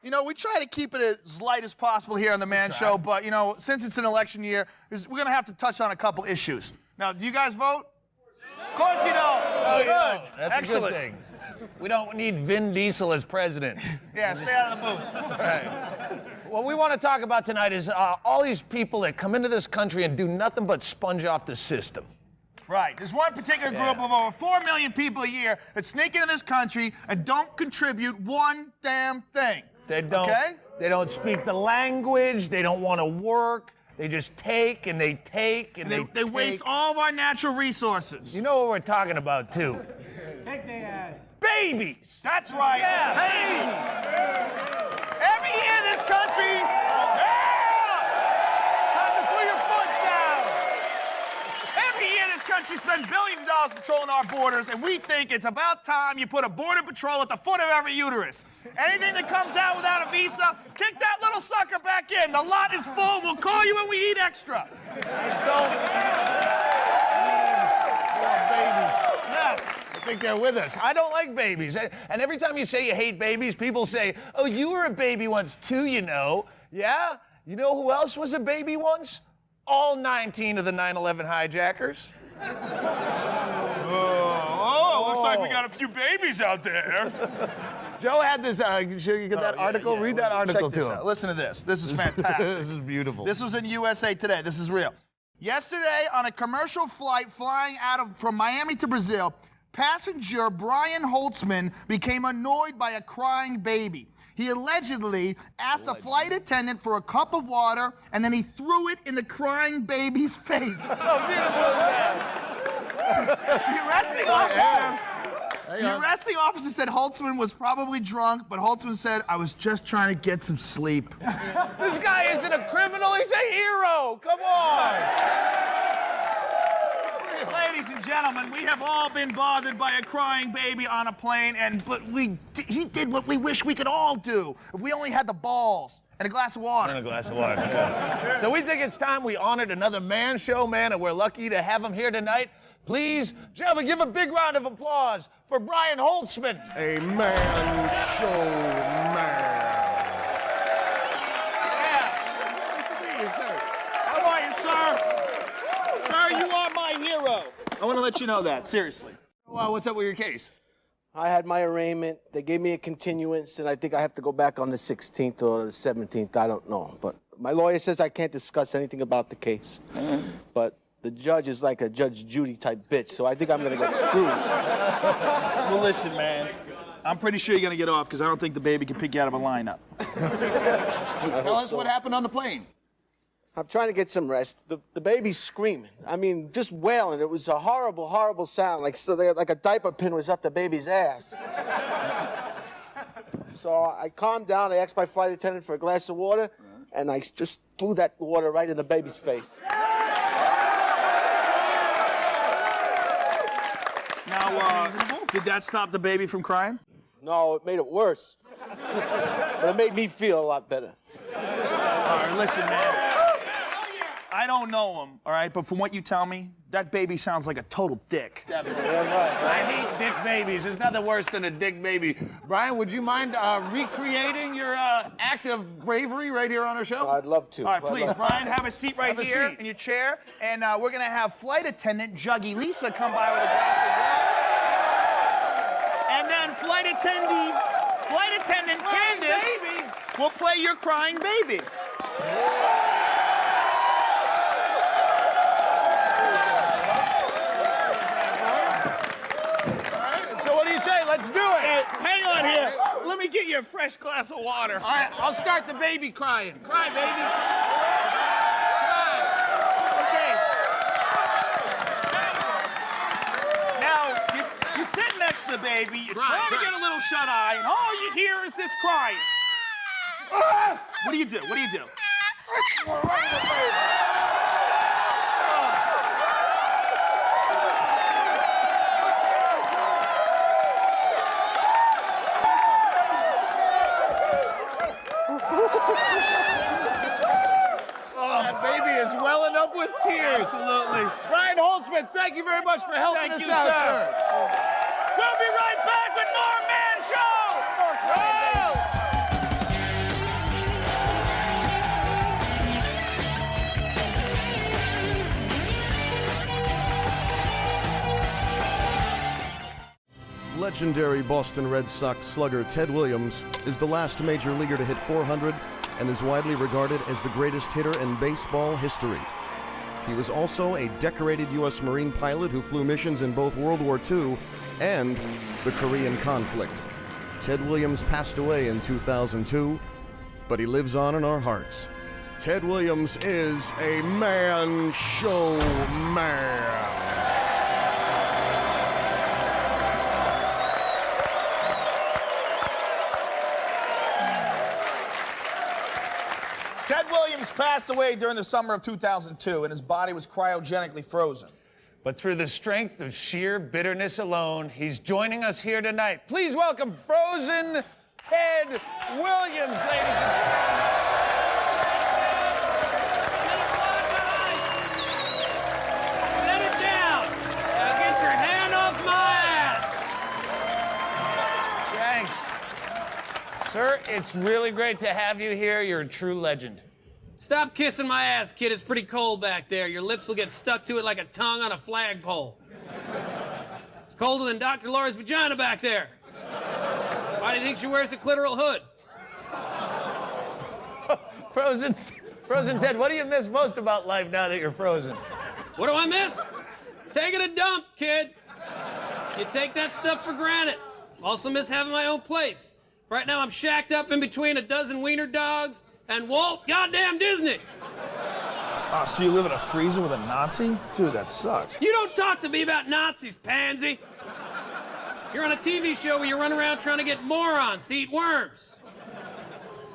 You know, we try to keep it as light as possible here on the Man Show, but, you know, since it's an election year, we're going to have to touch on a couple issues. Now, do you guys vote? Of course you don't. Oh, good. That's Excellent. a good thing. We don't need Vin Diesel as president. Yeah, stay out of the booth. Right. What we want to talk about tonight is all these people that come into this country and do nothing but sponge off the system. Right. There's one particular group of over 4 million people a year that sneak into this country and don't contribute one damn thing. They don't. Okay? They don't speak the language. They don't want to work. They just take and they take and They waste all of our natural resources. You know what we're talking about too? Take their ass. Babies. That's right. Yeah. Babies. Every year this country. Time to put your foot down. Every year this country spends billions of dollars patrolling our borders, and we think it's about time you put a border patrol at the foot of every uterus. Anything that comes out without a visa, kick that little sucker back in. The lot is full. We'll call you when we need extra. Babies. Yes. I think they're with us. I don't like babies. And every time you say you hate babies, people say, oh, you were a baby once too, you know. Yeah? You know who else was a baby once? All 19 of the 9/11 hijackers. Looks like we got a few babies out there. Joe had this, should you get that article? Yeah. Read that article to him. Listen to this. This is fantastic. This is beautiful. This was in USA Today. This is real. Yesterday, on a commercial flight flying from Miami to Brazil, passenger Brian Holtzman became annoyed by a crying baby. He allegedly asked a flight attendant for a cup of water, and then he threw it in the crying baby's face. How beautiful is that? The arresting officer said Holtzman was probably drunk, but Holtzman said, I was just trying to get some sleep. This guy isn't a criminal, he's a hero. Come on. Ladies and gentlemen, we have all been bothered by a crying baby on a plane, but he did what we wish we could all do if we only had the balls and a glass of water. And a glass of water. Yeah. So we think it's time we honored another Man Show man, and we're lucky to have him here tonight. Please, gentlemen, give a big round of applause for Brian Holtzman. A Man Show man. How are you, sir? Sir, you are my hero. I want to let you know that, seriously. Well, what's up with your case? I had my arraignment. They gave me a continuance, and I think I have to go back on the 16th or the 17th. I don't know. But my lawyer says I can't discuss anything about the case. But the judge is like a Judge Judy type bitch, so I think I'm going to get screwed. Well, listen, man. I'm pretty sure you're going to get off because I don't think the baby can pick you out of a lineup. Tell us what happened on the plane. I'm trying to get some rest. The baby's screaming. I mean, just wailing. It was a horrible, horrible sound. Like a diaper pin was up the baby's ass. So I calmed down. I asked my flight attendant for a glass of water, and I just threw that water right in the baby's face. Now, did that stop the baby from crying? No, it made it worse. But it made me feel a lot better. All right, listen, man. I don't know him, all right? But from what you tell me, that baby sounds like a total dick. Definitely. I hate dick babies. There's nothing worse than a dick baby. Brian, would you mind recreating your act of bravery right here on our show? I'd love to. All right, please, Brian, have a seat right Have a here seat. in your chair. And we're going to have flight attendant Juggy Lisa come by with a glass of water. And then flight attendant Candace will play your crying baby. Say, let's do it. Hey, hang on here. Let me get you a fresh glass of water. All right, I'll start the baby crying. Cry, baby. Cry. Okay. Now, you sit next to the baby, you're trying to get a little shut-eye, and all you hear is this crying. What do you do? What do you do? That baby is welling up with tears. Absolutely. Brian Holtzman, thank you very much for helping us out, sir. We'll be right back with more Man Show! legendary Boston Red Sox slugger Ted Williams is the last major leaguer to hit 400 and is widely regarded as the greatest hitter in baseball history. He was also a decorated U.S. Marine pilot who flew missions in both World War II and the Korean conflict. Ted Williams passed away in 2002, but he lives on in our hearts. Ted Williams is a man show man. Ted Williams passed away during the summer of 2002, and his body was cryogenically frozen. But through the strength of sheer bitterness alone, he's joining us here tonight. Please welcome frozen Ted Williams, ladies and gentlemen. Set it down. Now get your hand off my ass. Thanks. Sir, it's really great to have you here. You're a true legend. Stop kissing my ass, kid. It's pretty cold back there. Your lips will get stuck to it like a tongue on a flagpole. It's colder than Dr. Laura's vagina back there. Why do you think she wears a clitoral hood? Frozen Ted, what do you miss most about life now that you're frozen? What do I miss? Taking a dump, kid. You take that stuff for granted. Also miss having my own place. Right now I'm shacked up in between a dozen wiener dogs and Walt goddamn Disney. Oh, so you live in a freezer with a Nazi? Dude, that sucks. You don't talk to me about Nazis, pansy. You're on a TV show where you run around trying to get morons to eat worms.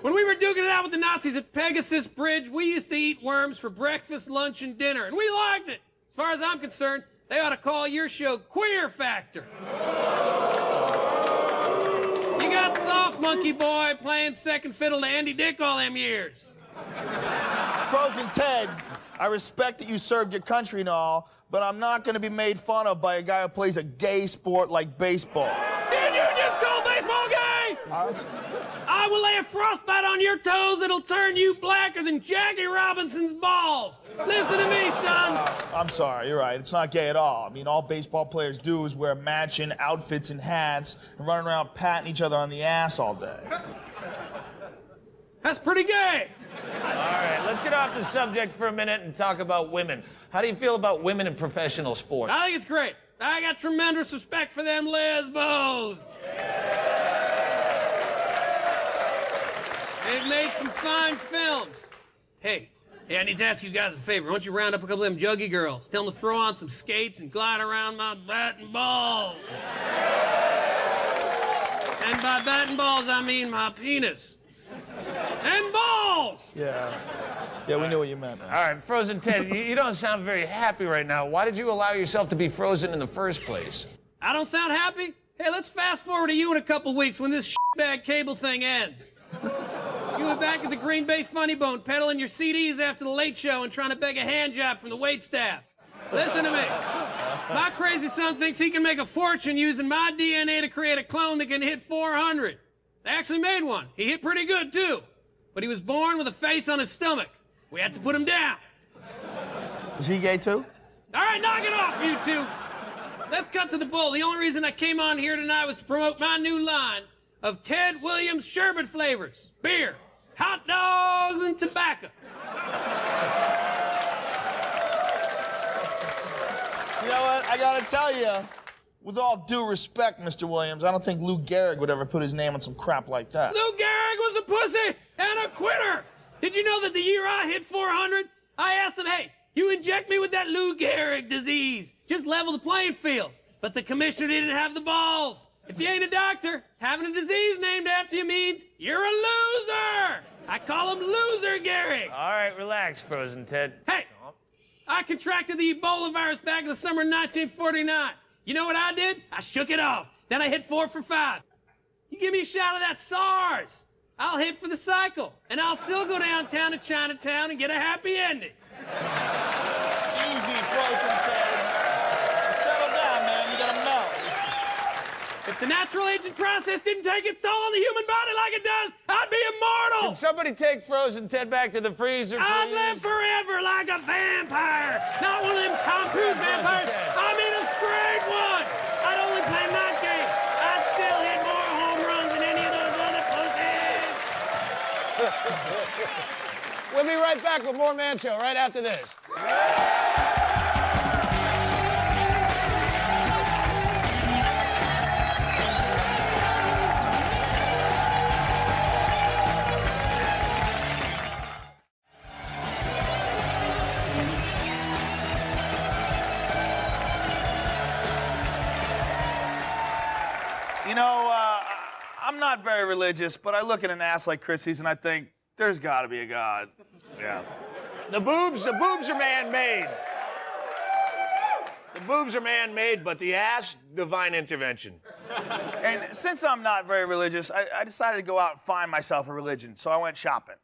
When we were duking it out with the Nazis at Pegasus Bridge, we used to eat worms for breakfast, lunch, and dinner, and we liked it. As far as I'm concerned, they ought to call your show Queer Factor. You got soft monkey boy playing second fiddle to Andy Dick all them years. Frozen Ted, I respect that you served your country and all, but I'm not going to be made fun of by a guy who plays a gay sport like baseball. Did you just call baseball gay? I will lay a frostbite on your toes that'll turn you blacker than Jackie Robinson's balls. Listen to me, son. I'm sorry, you're right. It's not gay at all. I mean, all baseball players do is wear matching outfits and hats and run around patting each other on the ass all day. That's pretty gay. All right, let's get off the subject for a minute and talk about women. How do you feel about women in professional sports? I think it's great. I got tremendous respect for them lesbos. They've made some fine films. Hey, I need to ask you guys a favor. Why don't you round up a couple of them juggy girls? Tell them to throw on some skates and glide around my bat and balls. And by bat and balls, I mean my penis. And balls! Yeah, we knew what you meant, man. All right, Frozen Ted, you don't sound very happy right now. Why did you allow yourself to be frozen in the first place? I don't sound happy? Hey, let's fast forward to you in a couple weeks when this shitbag cable thing ends. You were back at the Green Bay Funny Bone peddling your CDs after the Late Show and trying to beg a hand job from the waitstaff. Listen to me. My crazy son thinks he can make a fortune using my DNA to create a clone that can hit 400. They actually made one. He hit pretty good, too. But he was born with a face on his stomach. We had to put him down. Was he gay, too? All right, knock it off, you two. Let's cut to the bull. The only reason I came on here tonight was to promote my new line of Ted Williams sherbet flavors. Beer, hot dogs, and tobacco. You know what? I gotta tell you, with all due respect, Mr. Williams, I don't think Lou Gehrig would ever put his name on some crap like that. Lou Gehrig was a pussy and a quitter. Did you know that the year I hit 400, I asked him, hey, you inject me with that Lou Gehrig disease. Just level the playing field. But the commissioner didn't have the balls. If you ain't a doctor, having a disease named after you means you're a loser. I call him Loser Gehrig. All right, relax, Frozen Ted. Hey, I contracted the Ebola virus back in the summer of 1949. You know what I did? I shook it off. Then I hit 4 for 5. You give me a shot of that SARS, I'll hit for the cycle. And I'll still go downtown to Chinatown and get a happy ending. Easy, Frozen Ted. Settle down, man. You gotta melt. If the natural aging process didn't take its toll on the human body like it does, I'd be immortal. Can somebody take Frozen Ted back to the freezer, please? I'd live forever like a vampire. Not one of them Tom Cruise vampires. I mean a straight one. I'd only play night games. I'd We'll be right back with more Man Show right after this. You know, I'm not very religious, but I look at an ass like Chrissy's and I think, there's gotta be a God. Yeah. The boobs are man-made. The boobs are man-made, but the ass, divine intervention. And since I'm not very religious, I decided to go out and find myself a religion, so I went shopping.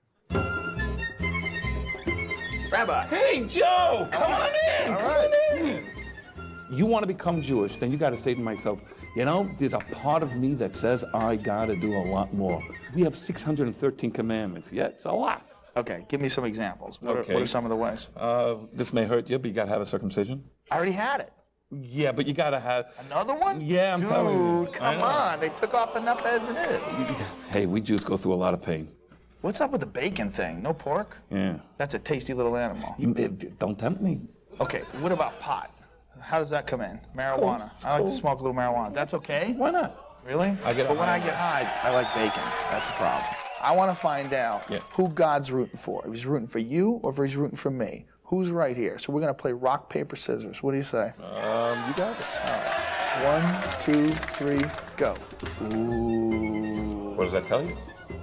Rabbi. Hey, Joe, come on in. All Come right. on in. You want to become Jewish, then you got to say to myself, you know, there's a part of me that says I got to do a lot more. We have 613 commandments. Yeah, it's a lot. Okay, give me some examples. What Okay. are some of the ways? This may hurt you, but you got to have a circumcision. I already had it. Yeah, but you got to have... Another one? Yeah, I'm telling you. Dude, come on. They took off enough as it is. Hey, we Jews go through a lot of pain. What's up with the bacon thing? No pork? Yeah. That's a tasty little animal. Don't tempt me. Okay, what about pot? How does that come in? Marijuana. It's I like cool. to smoke a little marijuana. That's okay? Why not? Really? I get but when high. I get high, I like bacon. That's the problem. I want to find out Yeah. who God's rooting for. If he's rooting for you or if he's rooting for me. Who's right here? So we're going to play rock, paper, scissors. What do you say? You got it. 1, 2, 3, go. Ooh. What does that tell you?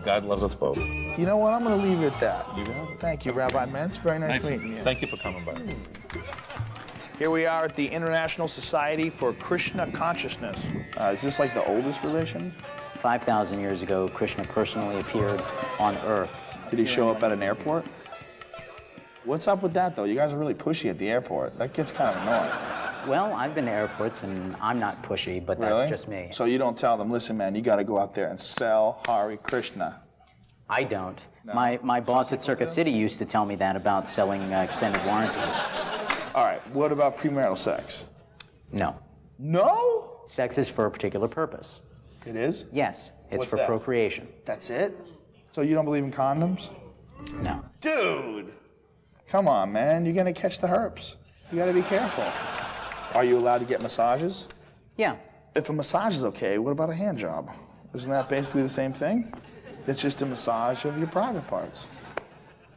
God loves us both. You know what? I'm going to leave it at that. You got it. Thank you, Rabbi Mentz. Very nice meeting you. Thank you for coming by. Here we are at the International Society for Krishna Consciousness. Is this like the oldest religion? 5,000 years ago, Krishna personally appeared on Earth. Did he show up at an airport? What's up with that, though? You guys are really pushy at the airport. That gets kind of annoying. Well, I've been to airports, and I'm not pushy, but that's Really? just me. So you don't tell them, listen, man, you got to go out there and sell Hare Krishna. I don't. My boss at Circuit City used to tell me that about selling extended warranties. All right, what about premarital sex? No. No? Sex is for a particular purpose. It is? Yes, it's What's for that? procreation. That's it? So you don't believe in condoms? No. Dude! Come on, man. You're going to catch the herpes. You got to be careful. Are you allowed to get massages? Yeah. If a massage is okay, what about a hand job? Isn't that basically the same thing? It's just a massage of your private parts.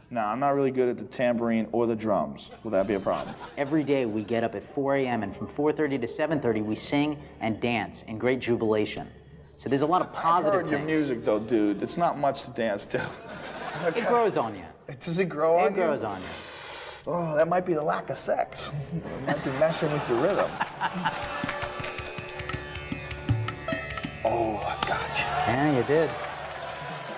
No, I'm not really good at the tambourine or the drums. Will that be a problem? Every day we get up at 4 a.m. and from 4:30 to 7:30 we sing and dance in great jubilation. So there's a lot of I've positive heard your things. music though, dude. It's not much to dance to. It grows on you. Does it grow on It grows on you. Oh, that might be the lack of sex. It might be messing with your rhythm. Oh, I gotcha. Yeah, you did.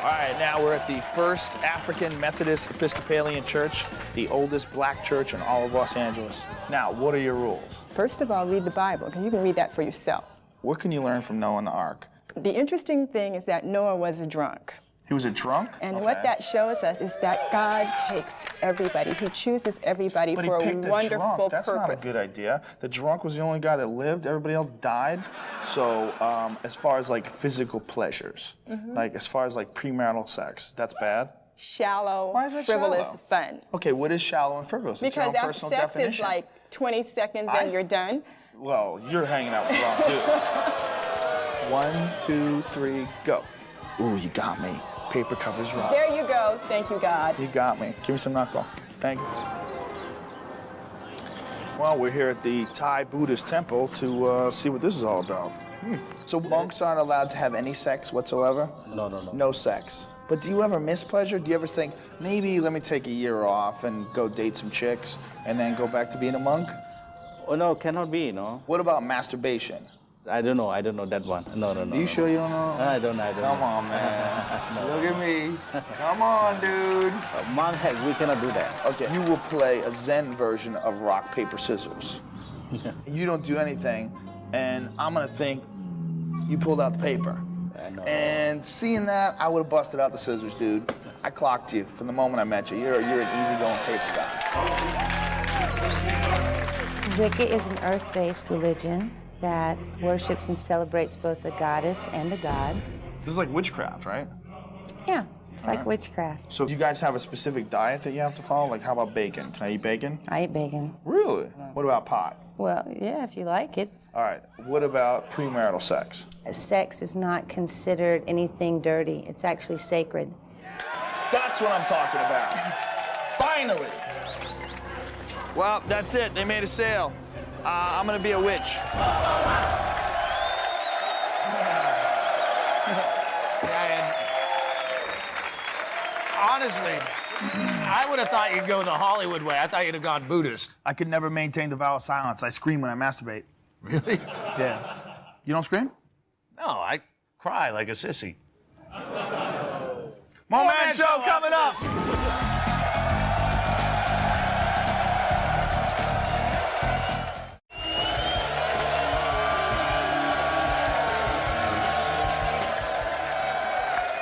All right, now we're at the First African Methodist Episcopalian Church, the oldest black church in all of Los Angeles. Now, what are your rules? First of all, read the Bible, because you can read that for yourself. What can you learn from Noah and the Ark? The interesting thing is that Noah was a drunk. He was a drunk? And Okay. what that shows us is that God takes everybody. He chooses everybody But for he a picked a wonderful drunk. That's not a purpose. good idea. The drunk was the only guy that lived. Everybody else died. So as far as like physical pleasures, like as far as like premarital sex, that's bad? Shallow, Why is that frivolous shallow? fun. Okay, what is shallow and frivolous? It's your Because own after personal sex definition. is like 20 seconds and you're done. Well, you're hanging out with wrong dudes. 1, 2, 3, go. Ooh, you got me. Paper covers rock. There you go. Thank you, God. You got me. Give me some knuckle. Thank you. Well, we're here at the Thai Buddhist temple to see what this is all about. So monks aren't allowed to have any sex whatsoever? No. No sex. But do you ever miss pleasure? Do you ever think, maybe let me take a year off and go date some chicks and then go back to being a monk? Oh, no, cannot be, no. What about masturbation? I don't know that one. No. Are you sure you don't know? I don't know. Come on, man. Look at me. Come on, dude. Monk has, we cannot do that. Okay, you will play a Zen version of rock, paper, scissors. You don't do anything, and I'm gonna think you pulled out the paper. I know. And seeing that, I would have busted out the scissors, dude. I clocked you from the moment I met you. You're an easygoing paper guy. Wicca is an earth-based religion that worships and celebrates both the goddess and the god. This is like witchcraft, right? Yeah. It's like witchcraft. So do you guys have a specific diet that you have to follow? Like, how about bacon? Can I eat bacon? I eat bacon. Really? What about pot? Well, yeah, if you like it. All right. What about premarital sex? Sex is not considered anything dirty. It's actually sacred. That's what I'm talking about. Finally. Well, that's it. They made a sale. I'm gonna be a witch. Honestly, I would have thought you'd go the Hollywood way. I thought you'd have gone Buddhist. I could never maintain the vow of silence. I scream when I masturbate. Really? Yeah. You don't scream? No, I cry like a sissy. More Man Show coming up.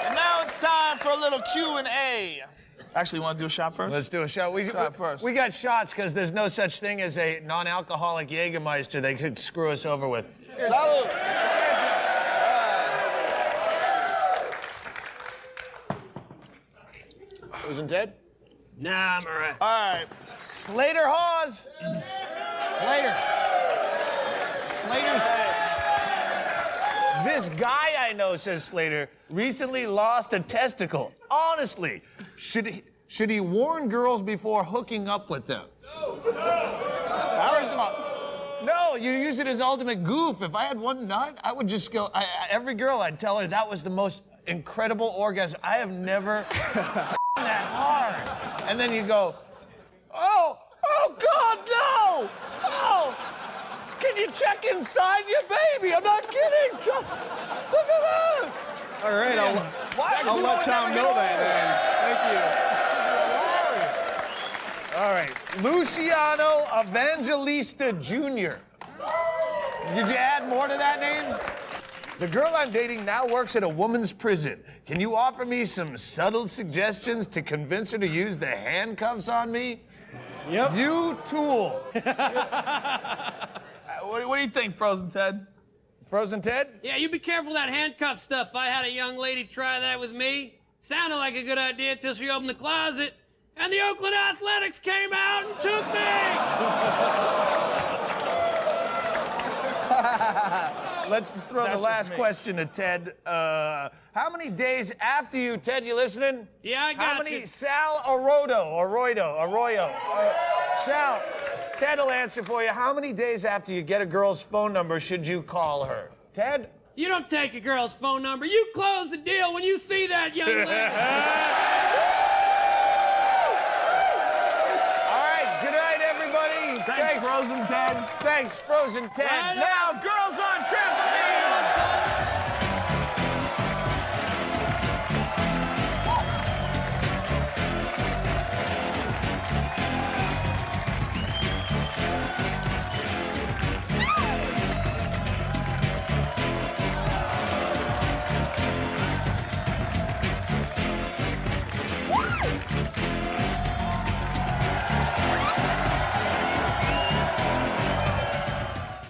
And now it's time for a little Q&A. Actually, you want to do a shot first? Let's do a shot. Shot first. We got shots because there's no such thing as a non-alcoholic Jägermeister they could screw us over with. Salud. Wasn't Ted? Nah, I'm all right. All right. Slater Hawes. Slater's. This guy I know, says Slater, recently lost a testicle. Honestly, should he warn girls before hooking up with them? No, you use it as ultimate goof. If I had one nut, I would just go. Every girl, I'd tell her that was the most incredible orgasm. I have never that hard. And then you go, oh God, no! Oh! Can you check inside your baby? I'm not kidding. Look at that. All right, I'll let Tom know that, man. Thank you. All right, Luciano Evangelista Jr. Did you add more to that name? The girl I'm dating now works at a woman's prison. Can you offer me some subtle suggestions to convince her to use the handcuffs on me? Yep. You tool. What do you think, Frozen Ted? Frozen Ted? Yeah, you be careful of that handcuff stuff. I had a young lady try that with me. Sounded like a good idea until she opened the closet, and the Oakland Athletics came out and took me. Let's throw the last question to Ted. How many days after you, Ted, you listening? Yeah, I got How many, you. Sal Arroyo, Sal, Ted will answer for you. How many days after you get a girl's phone number should you call her? Ted? You don't take a girl's phone number. You close the deal when you see that young lady. All right, good night, everybody. Thanks, Frozen Ted. Thanks, Frozen Ted. Right Now, girls on trip.